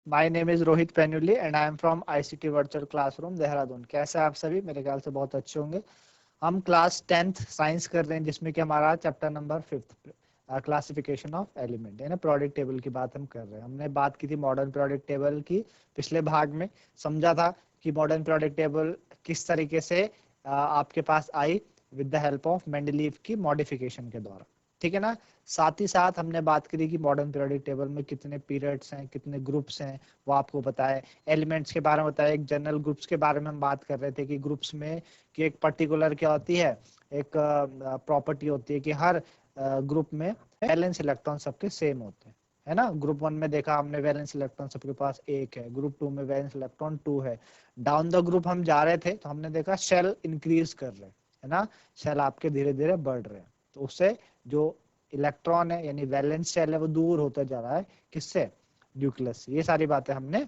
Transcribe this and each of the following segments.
My name is Rohit Penuli and I am from ICT virtual classroom Dehradun. कैसे हैं आप सभी? मेरे ख्याल से बहुत अच्छे होंगे। हम क्लास 10th साइंस कर रहे हैं, जिसमें कि हमारा chapter number 5th classification of element यानी प्रोडक्ट टेबल की बात हम कर रहे हैं। हमने बात की थी मॉडर्न प्रोडक्ट टेबल की पिछले भाग में। समझा था कि मॉडर्न प्रोडक्ट टेबल किस तरीके से आपके पास I with the help of Mendeleev की मॉडिफिकेशन के द्वारा, ठीक है ना। साथ ही साथ हमने बात करी कि मॉडर्न पीरियोडिक टेबल में कितने पीरियड्स हैं, कितने ग्रुप्स हैं, वो आपको बताया। एलिमेंट्स के बारे में बताया। एक जनरल ग्रुप्स के बारे में हम बात कर रहे थे कि ग्रुप्स में कि एक पर्टिकुलर क्या होती है, एक प्रॉपर्टी होती है कि हर ग्रुप में वैलेंस इलेक्ट्रॉन सबके सेम होते हैं, है ना। ग्रुप 1 में देखा हमने वैलेंस इलेक्ट्रॉन सबके पास 1 है, ग्रुप 2 में वैलेंस इलेक्ट्रॉन 2 है। डाउन द ग्रुप हम जा रहे थे तो हमने देखा शेल इंक्रीज कर रहे हैं, है ना। शेल आपके धीरे धीरे बढ़ रहे हैं, तो उससे जो इलेक्ट्रॉन है यानी वैलेंस शेल है वो दूर होता जा रहा है, किससे? न्यूक्लियस से। ये सारी बातें हमने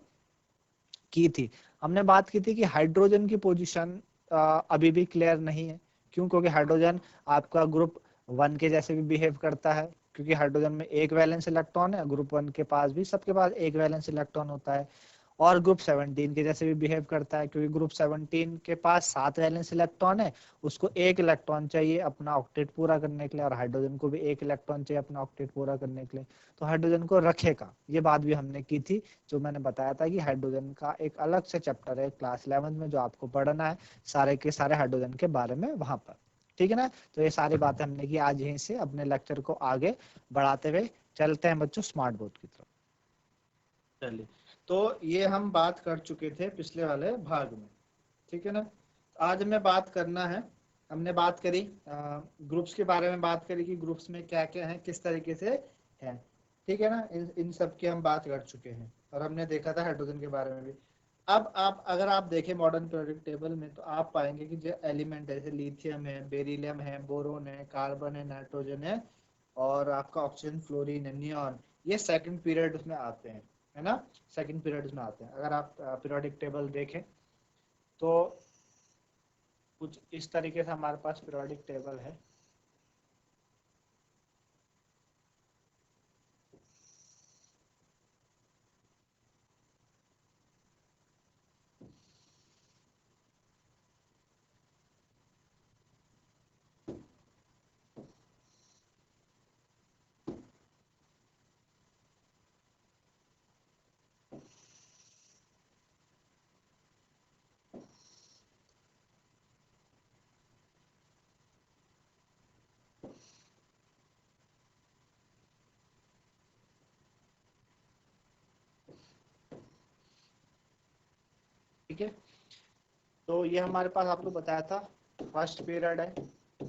की थी। हमने बात की थी कि हाइड्रोजन की पोजीशन अभी भी क्लियर नहीं है। क्यों? क्योंकि हाइड्रोजन आपका ग्रुप 1 के जैसे भी बिहेव करता है, क्योंकि हाइड्रोजन में एक वैलेंस इलेक्ट्रॉन है। ग्रुप 1 के पास भी सबके पास एक वैलेंस इलेक्ट्रॉन होता है। और ग्रुप 17 के जैसे भी बिहेव करता है, क्योंकि ग्रुप 17 के पास 7 वैलेंस इलेक्ट्रॉन है। उसको एक इलेक्ट्रॉन चाहिए अपना ऑक्टेट पूरा करने के लिए, और हाइड्रोजन को भी एक इलेक्ट्रॉन चाहिए अपना ऑक्टेट पूरा करने के लिए। तो हाइड्रोजन को रखेगा, ये बात भी हमने की थी। जो मैंने बताया था कि हाइड्रोजन का एक अलग से चैप्टर है क्लास 11 में जो आपको पढ़ना है सारे के सारे हाइड्रोजन के बारे में वहां पर, ठीक है ना। तो ये सारी बातें हमने की। आज यहीं से अपने लेक्चर को आगे बढ़ाते हुए चलते हैं बच्चों स्मार्ट बोर्ड की तरफ। चलिए, तो ये हम बात कर चुके थे पिछले वाले भाग में, ठीक है ना। आज हमें बात करना है, हमने बात करी ग्रुप्स के बारे में, बात करी कि ग्रुप्स में क्या क्या है, किस तरीके से है, ठीक है ना। इन सब की हम बात कर चुके हैं, और हमने देखा था हाइड्रोजन के बारे में भी। अब आप अगर आप देखें मॉडर्न पीरियोडिक टेबल में, तो आप पाएंगे कि जो एलिमेंट है, जैसे लिथियम है, बेरिलियम है, बोरोन है, कार्बन है, नाइट्रोजन है, और आपका ऑक्सीजन, फ्लोरीन है, नियॉन, ये सेकंड पीरियड उसमें आते हैं, है ना। सेकंड पीरियड में आते हैं। अगर आप पीरियोडिक टेबल देखें तो कुछ इस तरीके से हमारे पास पीरियोडिक टेबल है। ठीक है, तो ये हमारे पास आपको बताया था फर्स्ट पीरियड है,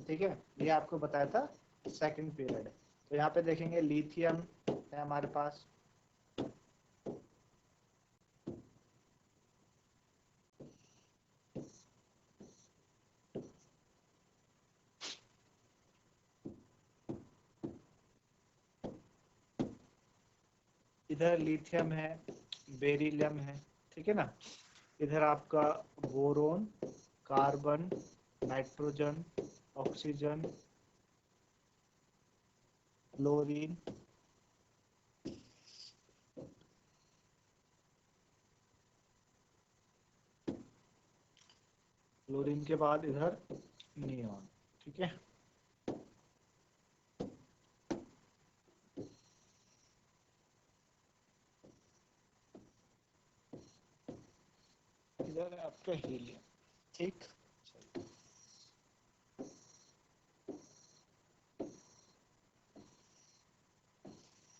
ठीक है। ये आपको बताया था सेकंड पीरियड है। तो यहाँ पे देखेंगे लिथियम है हमारे पास, इधर लिथियम है, बेरिलियम है, ठीक है ना। इधर आपका boron, carbon, nitrogen, oxygen, fluorine, fluorine के बाद इधर नियॉन, ठीक है। इधर है आपका हीलियम, ठीक।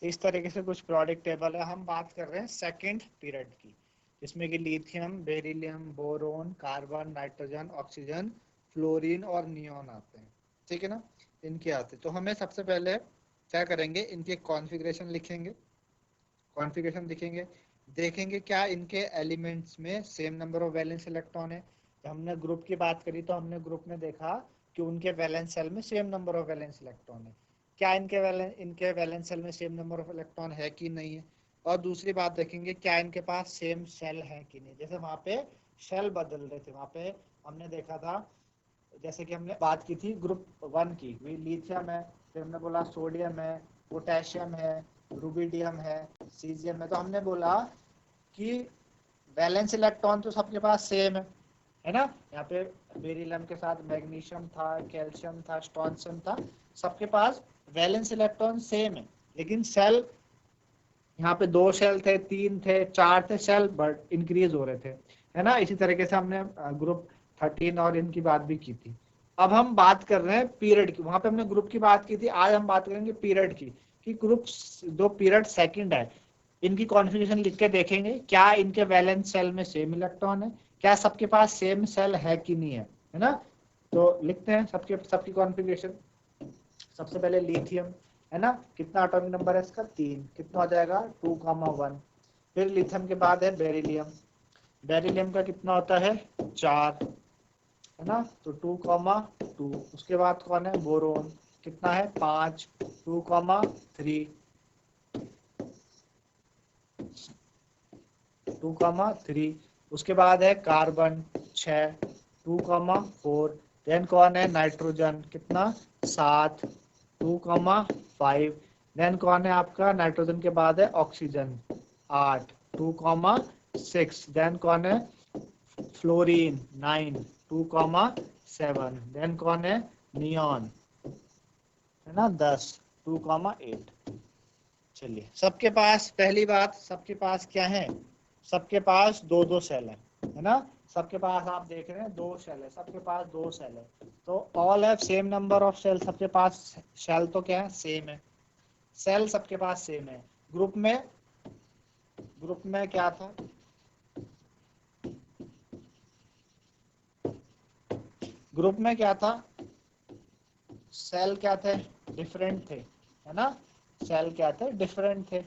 इस तरीके से कुछ प्रोडक्ट टेबल है। हम बात कर रहे हैं सेकंड पीरियड की, जिसमें कि lithium, beryllium, boron, carbon, nitrogen, oxygen, fluorine और नियॉन आते हैं, ठीक है ना। इनके आते हैं। तो हमें सबसे पहले क्या करेंगे, इनके कॉन्फ़िगरेशन लिखेंगे, कॉन्फ़िगरेशन लिखेंगे, देखेंगे क्या इनके एलिमेंट्स में same number of valence electron है। तो हमने ग्रुप की बात करी, तो हमने ग्रुप में देखा कि उनके वैलेंस शेल में same number of valence electron है। क्या इनके वैलेंस शेल में सेम नंबर ऑफ इलेक्ट्रॉन है कि नहीं है। और दूसरी बात देखेंगे क्या इनके पास सेम शेल है कि नहीं। जैसे वहां पे शेल बदल रहे थे, वहां पे हमने देखा था, जैसे कि हमने बात की थी ग्रुप 1 की, वही लिथियम है, फिर हमने बोला सोडियम है, पोटेशियम है, रुबिडियम है, सीजियम है। तो हमने बोला कि वैलेंस इलेक्ट्रॉन तो सबके पास सेम है ना। यहाँ पे बेरिलियम के साथ मैग्नीशियम था, कैल्शियम था, स्ट्रोंशियम था, सबके पास वैलेंस इलेक्ट्रॉन सेम है। लेकिन सेल, यहाँ पे 2 शेल थे, 3 थे, 4 थे, सेल बट इंक्रीज हो रहे थे, है ना। इसी तरीके से हमने ग्रुप 13 और इनकी बात भी की थी। अब हम बात कर रहे हैं पीरियड की। वहां पे हमने ग्रुप की बात की थी, आज हम बात करेंगे पीरियड की, कि ग्रुप दो पीरियड सेकंड है, इनकी कॉन्फ़िगरेशन लिख के देखेंगे क्या इनके वैलेंस सेल में सेम इलेक्ट्रॉन है, क्या सबके पास सेम सेल है कि नहीं है ना। तो लिखते हैं सबकी कॉन्फ़िगरेशन। सबसे पहले लिथियम है ना, कितना एटॉमिक नंबर है इसका 3, कितना हो जाएगा 2,1। फिर लिथियम के बाद है बेरिलियम, बेरिलियम का कितना होता है 4, है ना, तो 2,2। उसके बाद कौन है बोरोन, कितना है 5, 2,3, 2,3। उसके बाद है कार्बन 6, 2,4। देन कौन है नाइट्रोजन, कितना 7, 2,5। देन कौन है आपका नाइट्रोजन के बाद है ऑक्सीजन 8, 2,6। देन कौन है फ्लोरीन 9, 2,7। देन कौन है नियॉन, है ना 10, 2,8। चलिए, सबके पास पहली बात, सबके पास क्या है, सबके पास 2-2 सेल है ना। सबके पास आप देख रहे हैं 2 सेल है, सबके पास 2 सेल है, तो all have same number of cell. सबके पास सेल तो क्या है सेम है, सेल सबके पास सेम है। ग्रुप में क्या था, ग्रुप में क्या था, सेल क्या थे डिफरेंट थे, है ना, सेल क्या थे डिफरेंट थे,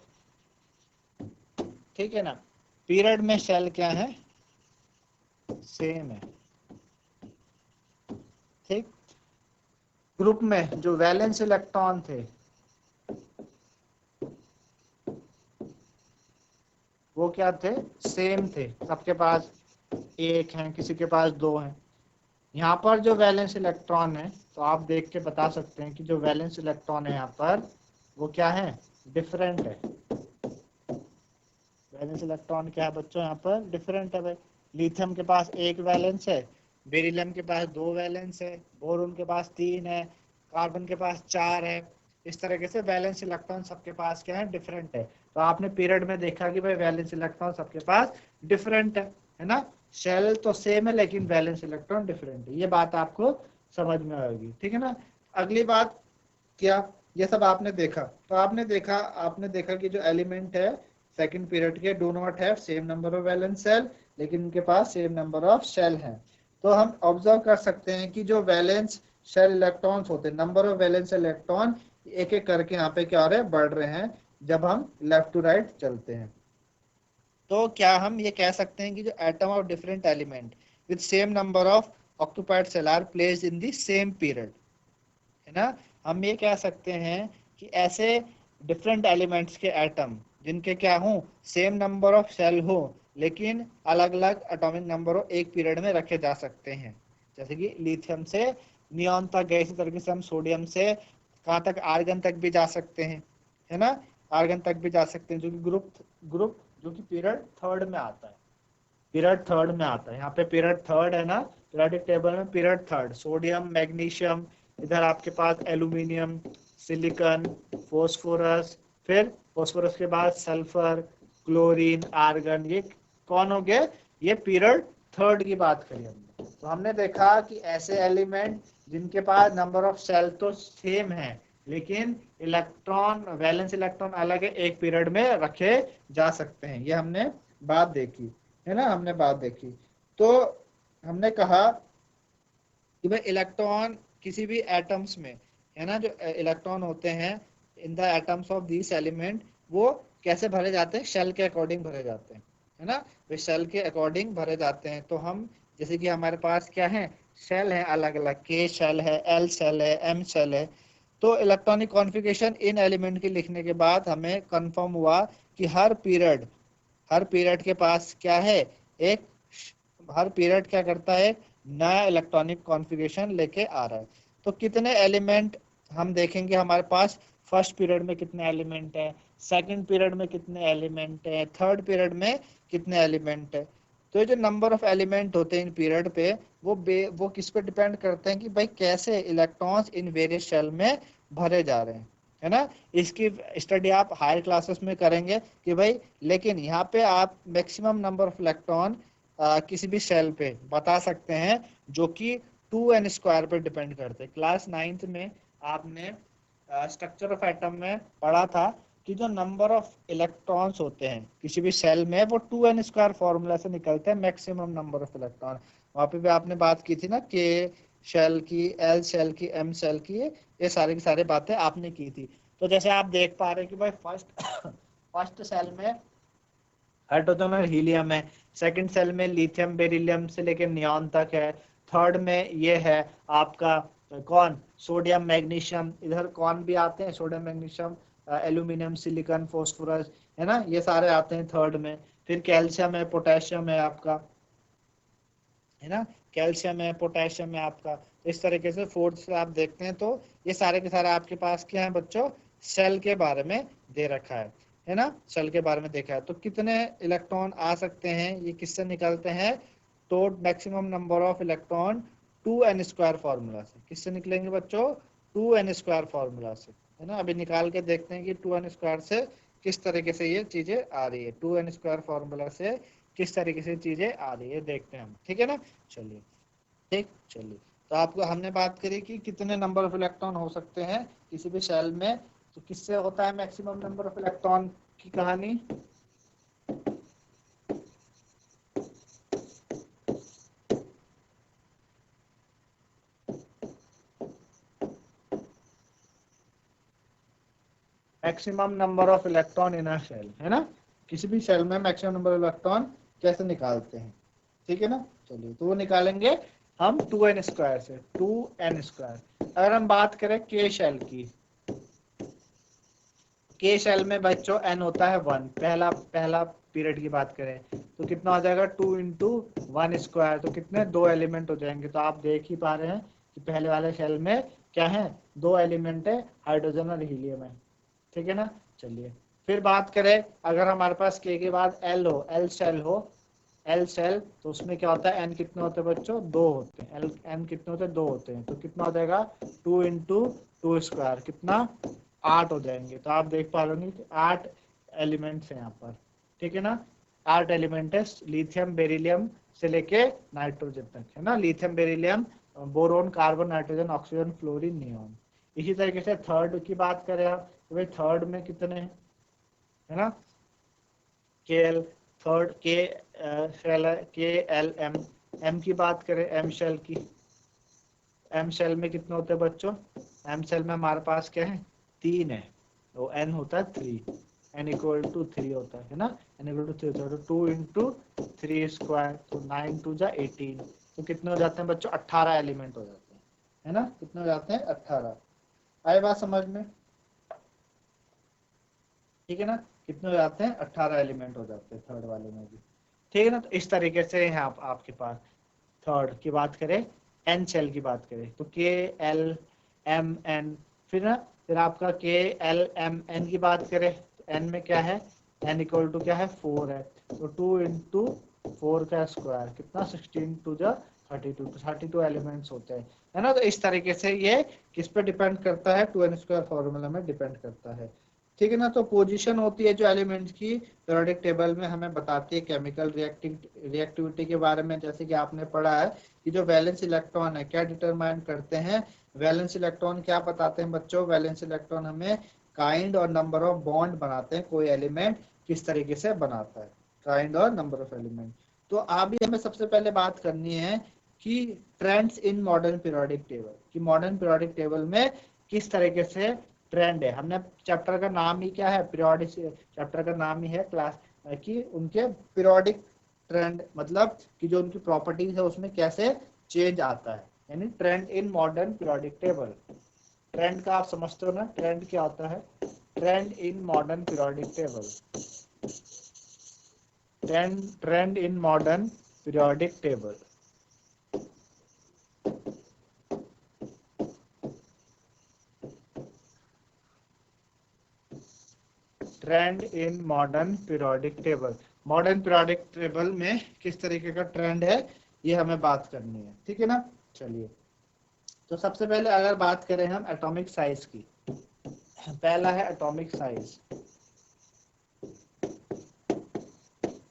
ठीक है ना। पीरियड में सेल क्या है सेम है, ठीक। ग्रुप में जो वैलेंस इलेक्ट्रॉन थे वो क्या थे सेम थे, सबके पास 1 है, किसी के पास 2 है। यहाँ पर जो वैलेंस इलेक्ट्रॉन है, तो आप देख के बता सकते हैं कि जो वैलेंस इलेक्ट्रॉन है यहाँ पर वो क्या है डिफरेंट है। वैलेंस इलेक्ट्रॉन क्या है बच्चों यहाँ पर डिफरेंट है भाई। लिथियम के पास 1 वैलेंस है, बेरिलियम के पास 2 वैलेंस है, बोरोन के पास 3 है, कार्बन के पास 4 है। इस तरीके से वैलेंस इलेक्ट्रॉन सबके पास क्या है डिफरेंट है। तो आपने पीरियड में देखा कि भाई वैलेंस इलेक्ट्रॉन सबके पास डिफरेंट है ना। शेल तो सेम है लेकिन वैलेंस इलेक्ट्रॉन डिफरेंट है, ये बात आपको समझ में आएगी, ठीक है ना। अगली बात क्या, ये सब आपने देखा, तो आपने देखा कि जो एलिमेंट है सेकंड पीरियड के do not have same number of valence shell, लेकिन उनके पास सेम नंबर ऑफ शेल हैं। तो हम ऑब्जर्व कर सकते हैं कि जो वैलेंस शेल इलेक्ट्रॉन्स होते हैं, नंबर ऑफ वैलेंस इलेक्ट्रॉन एक एक करके यहाँ पे क्या हो रहे हैं बढ़ रहे हैं जब हम लेफ्ट टू राइट चलते हैं। तो क्या हम ये कह सकते हैं कि जो atom of different element with same number of occupied cell are placed in the same period, है ना। हम ये कह सकते हैं कि ऐसे डिफरेंट एलिमेंट्स के एटम जिनके क्या हो सेम नंबर ऑफ सेल हो लेकिन अलग अलग एटॉमिक नंबर हो एक पीरियड में रखे जा सकते हैं। जैसे कि लिथियम से नियॉन तक गए, इसी तरीके से हम सोडियम से कहाँ तक आर्गन तक भी जा सकते हैं, है ना, आर्गन तक भी जा सकते हैं, जो कि ग्रुप जो कि पीरियड थर्ड में आता है, पीरियड थर्ड में आता है। यहाँ पे पीरियड थर्ड है ना, पीरियोडिक टेबल में पीरियड थर्ड, सोडियम मैग्नीशियम, इधर आपके पास एल्यूमिनियम, सिलिकॉन, फोस्फोरस, फिर फोस्फोरस के बाद सल्फर, क्लोरीन, आर्गन, ये कौन हो गए, ये पीरियड थर्ड की बात करी हमने। तो हमने देखा कि ऐसे एलिमेंट जिनके पास नंबर ऑफ सेल तो सेम है लेकिन इलेक्ट्रॉन वैलेंस इलेक्ट्रॉन अलग है, एक पीरियड में रखे जा सकते हैं, ये हमने बात देखी, है ना, हमने बात देखी। तो हमने कहा कि भाई इलेक्ट्रॉन किसी भी एटम्स में, है ना, जो इलेक्ट्रॉन होते हैं in the atoms of this element, वो कैसे भरे जाते हैं शेल के अकॉर्डिंग भरे जाते हैं, है ना, वे शेल के अकॉर्डिंग भरे जाते हैं। तो हम जैसे कि हमारे पास क्या है शेल है अलग अलग, के शेल है, एल शेल है, एम शेल है। तो इलेक्ट्रॉनिक कॉन्फ़िगरेशन इन एलिमेंट के लिखने के बाद हमें कंफर्म हुआ कि हर पीरियड के पास क्या है एक, हर पीरियड क्या करता है नया इलेक्ट्रॉनिक कॉन्फ़िगरेशन लेके आ रहा है। तो कितने एलिमेंट हम देखेंगे हमारे पास फर्स्ट पीरियड में कितने एलिमेंट है, सेकंड पीरियड में कितने एलिमेंट है, थर्ड पीरियड में कितने एलिमेंट है। तो ये जो नंबर ऑफ एलिमेंट होते हैं इन पीरियड पे, वो किस पे डिपेंड करते हैं कि भाई कैसे इलेक्ट्रॉन्स इन वेरियस शेल में भरे जा रहे हैं, है ना। इसकी स्टडी आप हायर क्लासेस में करेंगे कि भाई, लेकिन यहाँ पे आप मैक्सिमम नंबर ऑफ इलेक्ट्रॉन किसी भी शेल पे बता सकते हैं, जो कि 2n² पे डिपेंड करते हैं। क्लास 9th में आपने स्ट्रक्चर ऑफ एटम में पढ़ा था कि जो नंबर ऑफ इलेक्ट्रॉन्स होते हैं किसी भी सेल में, वो 2n² फॉर्मूला से निकलते हैं, मैक्सिमम नंबर ऑफ इलेक्ट्रॉन। वहां पे भी आपने बात की थी ना, के शेल की, एल शेल की, एम शेल की, ये सारी की सारी बातें आपने की थी। तो जैसे आप देख पा रहे हैं कि भाई फर्स्ट फर्स्ट सेल में हाइड्रोजन और हीलियम है, सेकंड सेल में लिथियम बेरिलियम से लेकर नियॉन तक है, थर्ड में ये है आपका कौन, सोडियम मैग्नीशियम, इधर कौन भी आते हैं, sodium magnesium, aluminium, silicon, phosphorus, है ना, ये सारे आते हैं थर्ड में। फिर कैल्शियम है, पोटेशियम है आपका, है ना, कैल्शियम है, पोटेशियम है आपका। तो इस तरीके से फोर्थ से आप देखते हैं तो ये सारे के सारे आपके पास क्या है बच्चों, सेल के बारे में दे रखा है ना, सेल के बारे में देखा है। तो कितने इलेक्ट्रॉन आ सकते हैं, ये किससे निकलते हैं, तो maximum number of electron 2n² formula से। किससे निकलेंगे बच्चों, 2n² फॉर्मूला से, है ना। अभी निकाल के देखते हैं कि 2n² से किस तरीके से ये चीजें आ रही है, 2n² फॉर्मूला से किस तरीके से चीजें आ रही है, देखते हैं हम, ठीक है ना। चलिए, ठीक, चलिए। तो आपको हमने बात करी कि कितने नंबर ऑफ इलेक्ट्रॉन हो सकते हैं किसी भी शेल में, तो किससे होता है मैक्सिमम नंबर ऑफ इलेक्ट्रॉन की कहानी, maximum number of electron in a shell, है ना। किसी भी शेल में मैक्सिमम नंबर ऑफ इलेक्ट्रॉन कैसे निकालते हैं, ठीक है ना। चलिए, तो वो निकालेंगे हम 2n² से, 2n²। अगर हम बात करें के शेल की, के शेल में बच्चों n होता है 1, पहला पहला पीरियड की बात करें तो कितना हो जाएगा, 2 × 1², तो कितने, 2 एलिमेंट हो जाएंगे। तो आप देख ही पा रहे हैं कि पहले वाले शेल में क्या है, 2 एलिमेंट है, हाइड्रोजन और हीलियम है, ठीक है ना। चलिए, फिर बात करें, अगर हमारे पास के बाद एल हो, एल शेल हो, एल सेल, तो उसमें क्या होता है, एन कितने होते हैं बच्चों, 2 होते हैं, एल एन कितने होते हैं, 2 होते हैं। तो कितना हो जाएगा, 2 × 2², कितना, 8 हो जाएंगे। तो आप देख पा रहे कि 8 एलिमेंट्स हैं यहाँ पर, ठीक है ना। 8 एलिमेंट है, लिथियम बेरिलियम से लेके नाइट्रोजन तक, है ना, lithium beryllium, boron, carbon, nitrogen, oxygen, fluorine, neon. इसी तरीके से थर्ड की बात करें आप, तो भाई थर्ड में कितने, है ना, के एल, थर्ड के शेल है, के एल एम, एम की बात करें, एम शेल की, एम शेल में कितने होते हैं बच्चों, एम शेल में हमारे पास क्या है, 3 है, तो एन होता है 3, एन इक्वल टू 3 होता है ना, एन इक्वल टू 3 होता है, तो 2 × 3², तो 9×2 = 18। तो कितने हो जाते हैं बच्चों, 18 एलिमेंट हो जाते हैं, है ना, कितने हो जाते हैं, 18। आए बात समझ में, ठीक है ना, कितने हो जाते हैं, 18 एलिमेंट हो जाते हैं थर्ड वाले में भी, ठीक है ना। तो इस तरीके से है आपके पास। थर्ड की बात करें, एन शेल की बात करें, तो के एल एम एन, फिर ना, फिर आपका के एल एम एन की बात करें, तो एन में क्या है, एन इक्वल टू क्या है, 4 है, तो 2 × 4 का स्क्वायर, कितना, 16×2 = 32, तो 32 एलिमेंट्स होते हैं, है ना। तो इस तरीके से ये किस पे डिपेंड करता है, 2n² फॉर्मूला में डिपेंड करता है, ठीक है ना। तो पोजीशन होती है जो एलिमेंट्स की पीरियोडिक टेबल में हमें बताती है केमिकल रिएक्टिविटी के बारे में। जैसे कि आपने पढ़ा है कि जो वैलेंस इलेक्ट्रॉन है क्या डिटरमाइन करते हैं, वैलेंस इलेक्ट्रॉन क्या बताते हैं बच्चों, वैलेंस इलेक्ट्रॉन हमें काइंड और नंबर ऑफ बॉन्ड बनाते हैं, कोई एलिमेंट किस तरीके से बनाता है, काइंड और नंबर ऑफ एलिमेंट। तो अभी हमें सबसे पहले बात करनी है कि trends in modern periodic table, कि मॉडर्न पीरियोडिक टेबल में किस तरीके से ट्रेंड है। हमने चैप्टर का नाम ही क्या है, पीरियोडिक, चैप्टर का नाम ही है क्लास, कि उनके पीरियोडिक ट्रेंड, मतलब कि जो उनकी प्रॉपर्टीज है उसमें कैसे चेंज आता है, यानी trend in modern periodic table. Trend का आप समझते हो ना, ट्रेंड क्या होता है, trend in modern periodic table, trend in modern periodic table. Trend in modern periodic table. Modern periodic table में किस तरीके का ट्रेंड है ये हमें बात करनी है, ठीक है ना। चलिए, तो सबसे पहले अगर बात करें हम एटॉमिक साइज की, पहला है एटॉमिक साइज।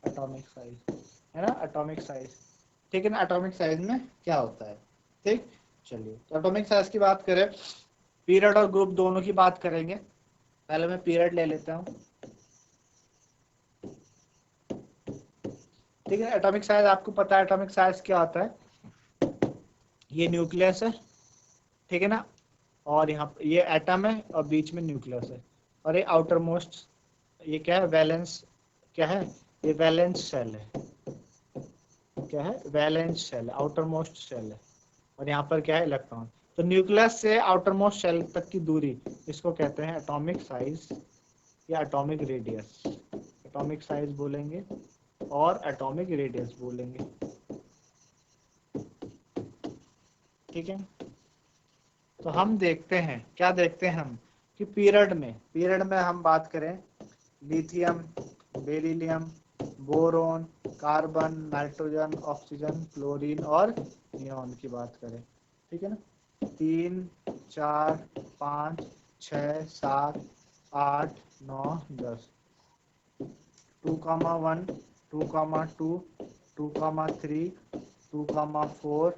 एटॉमिक साइज है ना, एटॉमिक साइज, ठीक है ना। एटॉमिक साइज में क्या होता है, ठीक। चलिए, तो एटॉमिक साइज की बात करें, पीरियड और ग्रुप दोनों की बात करेंगे। पहले मैं पीरियड ले लेता हूँ, ठीक है। एटॉमिक साइज आपको पता है, एटॉमिक साइज क्या होता है, ये न्यूक्लियस है, ठीक है ना, और यहाँ ये एटम है और बीच में न्यूक्लियस है, और ये आउटर मोस्ट, ये क्या है, वैलेंस, क्या है, ये वैलेंस शेल है, क्या है, valence shell, outermost shell है, और यहाँ पर क्या है, इलेक्ट्रॉन। तो न्यूक्लियस से आउटर मोस्ट शेल तक की दूरी, इसको कहते हैं एटॉमिक साइज या एटॉमिक रेडियस। एटॉमिक साइज बोलेंगे और एटॉमिक रेडियस बोलेंगे, ठीक है। तो हम देखते हैं, क्या देखते हैं हम, कि पीरियड में हम बात करें lithium, beryllium, boron, carbon, nitrogen, oxygen, chlorine और नियॉन की बात करें, ठीक है ना। 3, 4, 5, 6, 7, 8, 9, 10, 2,1, 2,2, 2,3, 2,4,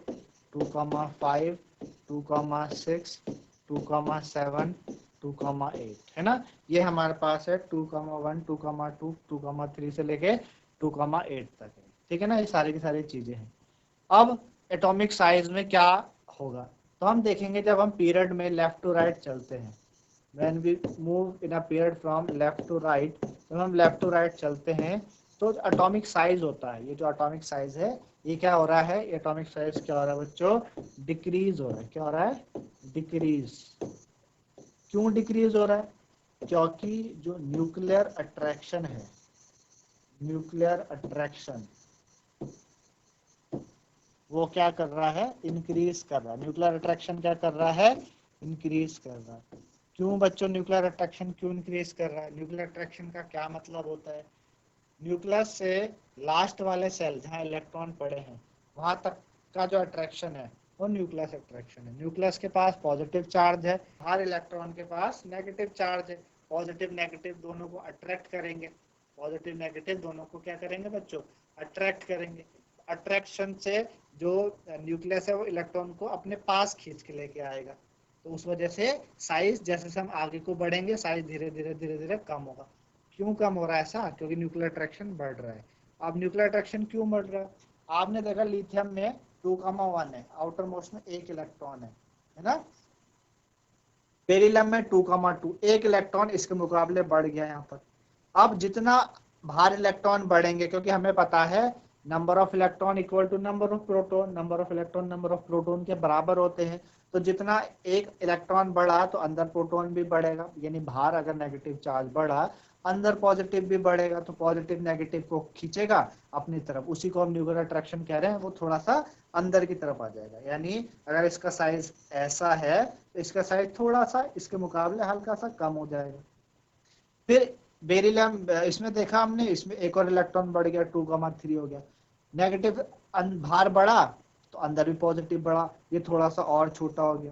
2,5, 2,6, 2,7, 2,8, है ना। ये हमारे पास है 2,1, 2,2, 2,3 से लेके 2,8 तक है, ठीक है ना। ये सारी की सारी चीजें हैं। अब एटॉमिक साइज में क्या होगा, तो हम देखेंगे जब हम पीरियड में लेफ्ट टू राइट चलते हैं, when we move in a period from left to right, जब हम लेफ्ट टू राइट चलते हैं तो एटॉमिक साइज होता है, ये जो एटॉमिक साइज है ये क्या हो रहा है, एटॉमिक साइज क्या हो रहा है बच्चों, डिक्रीज हो रहा है। क्या हो रहा है, डिक्रीज। क्यों डिक्रीज हो रहा है, क्योंकि जो न्यूक्लियर अट्रैक्शन है, न्यूक्लियर अट्रैक्शन वो क्या कर रहा है, इंक्रीज कर रहा है। न्यूक्लियर अट्रैक्शन क्या कर रहा है, इंक्रीज कर रहा है। क्यों बच्चों न्यूक्लियर अट्रैक्शन क्यों इंक्रीज कर रहा है, न्यूक्लियर अट्रैक्शन का क्या मतलब होता है, न्यूक्लियस से लास्ट वाले सेल जहाँ इलेक्ट्रॉन पड़े हैं वहां तक का जो अट्रैक्शन है वो न्यूक्लियस अट्रैक्शन है। न्यूक्लियस के पास पॉजिटिव चार्ज है, हर इलेक्ट्रॉन के पास नेगेटिव चार्ज है। पॉजिटिव नेगेटिव दोनों को अट्रैक्ट करेंगे, पॉजिटिव नेगेटिव दोनों को क्या करेंगे बच्चों, अट्रैक्ट करेंगे। अट्रैक्शन से जो न्यूक्लियस है वो इलेक्ट्रॉन को अपने पास खींच के लेके आएगा। तो उस वजह से साइज जैसे जैसे हम आगे को बढ़ेंगे साइज धीरे धीरे धीरे धीरे कम होगा। क्यों कम हो रहा है ऐसा, क्योंकि न्यूक्लियर अट्रैक्शन बढ़ रहा है। अब न्यूक्लियर अट्रैक्शन क्यों बढ़ रहा है, आपने देखा लिथियम में 2,1 है, आउटर मोस्ट में 1 इलेक्ट्रॉन है ना। बेरिलियम में 2,2, 1 इलेक्ट्रॉन इसके मुकाबले बढ़ गया यहाँ पर। अब जितना बाहर इलेक्ट्रॉन बढ़ेंगे, क्योंकि हमें पता है number of electron equal to number of proton, number of electron number of proton के बराबर होते हैं। तो जितना एक इलेक्ट्रॉन बढ़ा तो अंदर प्रोटॉन भी बढ़ेगा, यानी बाहर अगर नेगेटिव चार्ज बढ़ा अंदर पॉजिटिव भी बढ़ेगा, तो पॉजिटिव नेगेटिव को खींचेगा अपनी तरफ, उसी को हम न्यूक्लियर अट्रैक्शन कह रहे हैं। वो थोड़ा सा अंदर की तरफ आ जाएगा, यानी अगर इसका साइज ऐसा है तो इसका साइज थोड़ा सा इसके मुकाबले हल्का सा कम हो जाएगा। फिर बेरिलियम, इसमें देखा हमने, इसमें एक और इलेक्ट्रॉन बढ़ गया, 2,3 हो गया। नेगेटिव बाहर बढ़ा तो अंदर भी पॉजिटिव बढ़ा, ये थोड़ा सा और छोटा हो गया।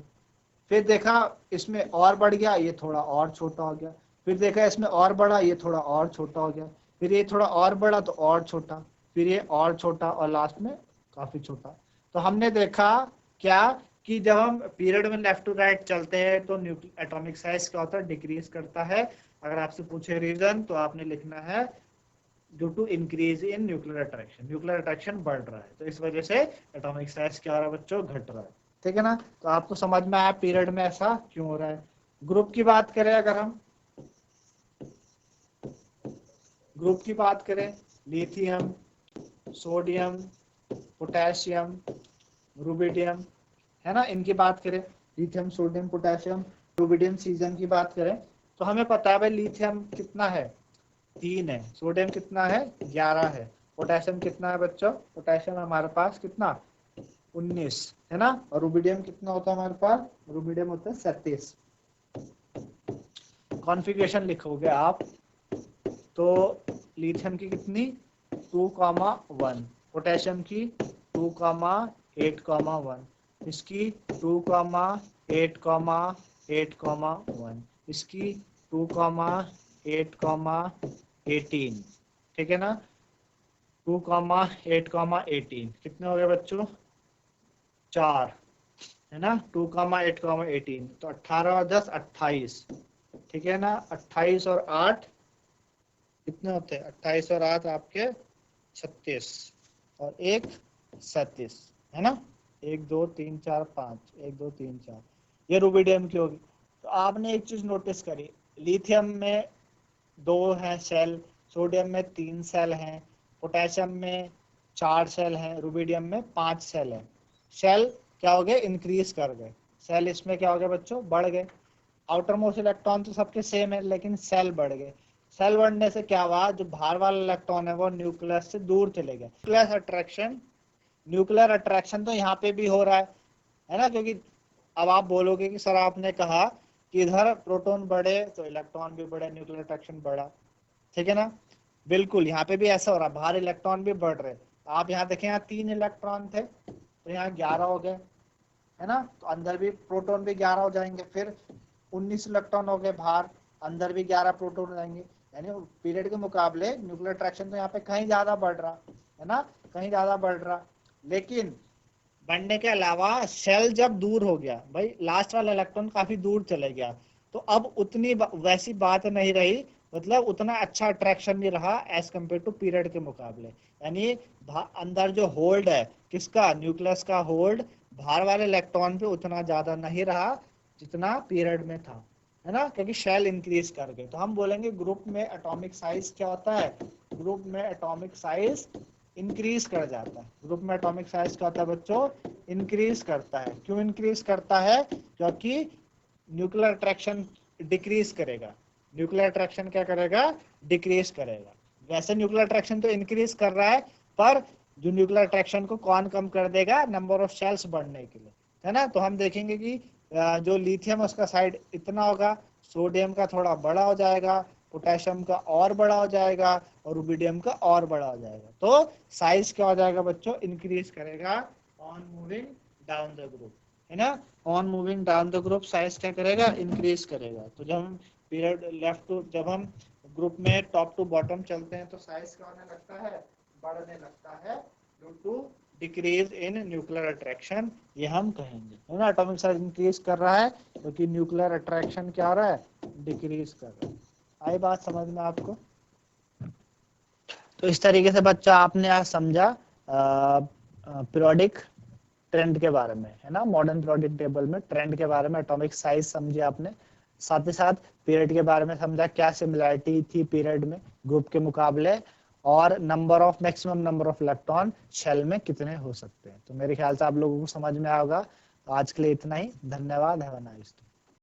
फिर देखा इसमें और बढ़ गया, ये थोड़ा और छोटा हो गया। फिर देखा इसमें और बढ़ा, ये थोड़ा और छोटा हो गया। फिर ये थोड़ा और बढ़ा तो और छोटा, फिर ये और छोटा, और लास्ट में काफी छोटा। तो हमने देखा क्या, कि जब हम पीरियड में लेफ्ट टू राइट चलते हैं तो एटॉमिक साइज क्या होता है, डिक्रीज करता है। अगर आपसे पूछे रीजन तो आपने लिखना है due to increase in nuclear attraction, nuclear attraction बढ़ रहा है तो इस वजह से एटॉमिक साइज क्या हो रहा है बच्चों, घट रहा है, ठीक है ना। तो आपको समझ में आया पीरियड में ऐसा क्यों हो रहा है। ग्रुप की बात करें, अगर हम ग्रुप की बात करें, लिथियम, सोडियम, पोटेशियम, रुबिडियम, है ना, इनकी बात करें, lithium, sodium, potassium, rubidium, season की बात करें, तो हमें पता है भाई लिथियम कितना है, 3 है। सोडियम कितना है, 11 है। पोटेशियम कितना है बच्चों, पोटेशियम हमारे पास कितना, 19, है ना। और रुबिडियम कितना होता है हमारे पास, रुबिडियम होता है 37। कॉन्फ़िगरेशन लिखोगे आप तो लिथियम की कितनी 2,1, पोटेशियम की 2,8,1, इसकी 2,8,8,1, इसकी 2,8,18, ठीक है ना। 2,8,18 कितने हो गए बच्चों, 4 है ना। 2,8,18 तो 18 और 10 28, ठीक है ना। 28 और 8 कितने होते हैं, 28 और 8 आपके 36 और 1 37, है ना। 1 2 3 4 5, 1 2 3 4, ये रुबिडियम की होगी। तो आपने एक चीज नोटिस करी, लिथियम में 2 है सेल, सोडियम में 3 सेल हैं, पोटेशियम में 4 सेल हैं, रुबिडियम में 5 सेल हैं। सेल क्या हो गए, इंक्रीज कर गए। सेल इसमें क्या हो गया बच्चों, बढ़ गए। आउटर मोस्ट इलेक्ट्रॉन तो सबके सेम है, लेकिन सेल बढ़ गए। सेल बढ़ने से क्या हुआ, जो बाहर वाला इलेक्ट्रॉन है वो न्यूक्लियस से दूर चले गए। न्यूक्लियर अट्रैक्शन तो यहाँ पे भी हो रहा है ना। क्योंकि अब आप बोलोगे कि सर आपने कहा कि इधर प्रोटॉन बढ़े तो इलेक्ट्रॉन भी बढ़े, न्यूक्लियर अट्रैक्शन बढ़ा, ठीक है ना। बिल्कुल यहाँ पे भी ऐसा हो रहा है, बाहर इलेक्ट्रॉन भी बढ़ रहे। आप यहाँ देखें, यहाँ 3 इलेक्ट्रॉन थे तो यहाँ 11 हो गए, है ना। तो अंदर भी प्रोटॉन भी 11 हो जाएंगे, फिर 19 इलेक्ट्रॉन हो गए बाहर, अंदर भी 11 प्रोटॉन हो जाएंगे। यानी पीरियड के मुकाबले न्यूक्लियर अट्रैक्शन तो यहाँ पे कहीं ज्यादा बढ़ रहा है ना, कहीं ज्यादा बढ़ रहा। लेकिन बढ़ने के अलावा सेल जब दूर हो गया, भाई लास्ट वाला इलेक्ट्रॉन काफी दूर चले गया, तो अब उतनी वैसी बात नहीं रही, मतलब उतना अच्छा अट्रैक्शन नहीं रहा एज कम्पेयर टू पीरियड के मुकाबले। यानी अंदर जो होल्ड है किसका, न्यूक्लियस का होल्ड बाहर वाले इलेक्ट्रॉन पे उतना ज्यादा नहीं रहा जितना पीरियड में था, है ना। क्योंकि शेल इंक्रीज कर गए। तो हम बोलेंगे ग्रुप में एटॉमिक साइज क्या होता है, ग्रुप में एटॉमिक साइज इंक्रीज कर जाता है। ग्रुप में एटॉमिक साइज क्या होता है बच्चों, इंक्रीज करता है। क्यों इंक्रीज करता है, क्योंकि न्यूक्लियर अट्रैक्शन डिक्रीज करेगा। न्यूक्लियर अट्रैक्शन क्या करेगा, डिक्रीज करेगा। वैसे न्यूक्लियर अट्रैक्शन तो इंक्रीज कर रहा है, पर जो न्यूक्लियर अट्रैक्शन को कौन कम कर देगा, नंबर ऑफ सेल्स बढ़ने के लिए, है ना। तो हम देखेंगे कि जो लिथियम उसका साइड इतना होगा, सोडियम का थोड़ा बड़ा हो जाएगा, पोटेशियम का और बड़ा हो जाएगा, और रुबिडियम का और बड़ा हो जाएगा। तो साइज क्या हो जाएगा बच्चों, इंक्रीज करेगा on moving down the group, है ना। On moving down the group size क्या करेगा, इंक्रीज करेगा। तो जब हम पीरियड लेफ्ट टू, जब हम ग्रुप में टॉप टू बॉटम चलते हैं तो साइज क्या होने लगता है, बढ़ने लगता है, due to decrease in nuclear attraction, ये हम कहेंगे, है ना। एटॉमिक साइज इंक्रीज कर रहा है क्योंकि न्यूक्लियर अट्रैक्शन क्या हो रहा है, डिक्रीज कर रहा है। आई बात समझ में आपको। तो इस तरीके से बच्चा आपने आज समझा पीरियोडिक ट्रेंड के बारे में, है ना। मॉडर्न पीरियोडिक टेबल में ट्रेंड के बारे में, एटॉमिक साइज समझे आपने, साथ ही साथ पीरियड के बारे में समझा, क्या सिमिलरिटी थी पीरियड में ग्रुप के मुकाबले, और number of maximum number of electron shell में कितने हो सकते हैं। तो मेरे ख्याल से आप लोगों को समझ में आएगा। तो आज के लिए इतना ही, धन्यवाद, हैव अ नाइस डे।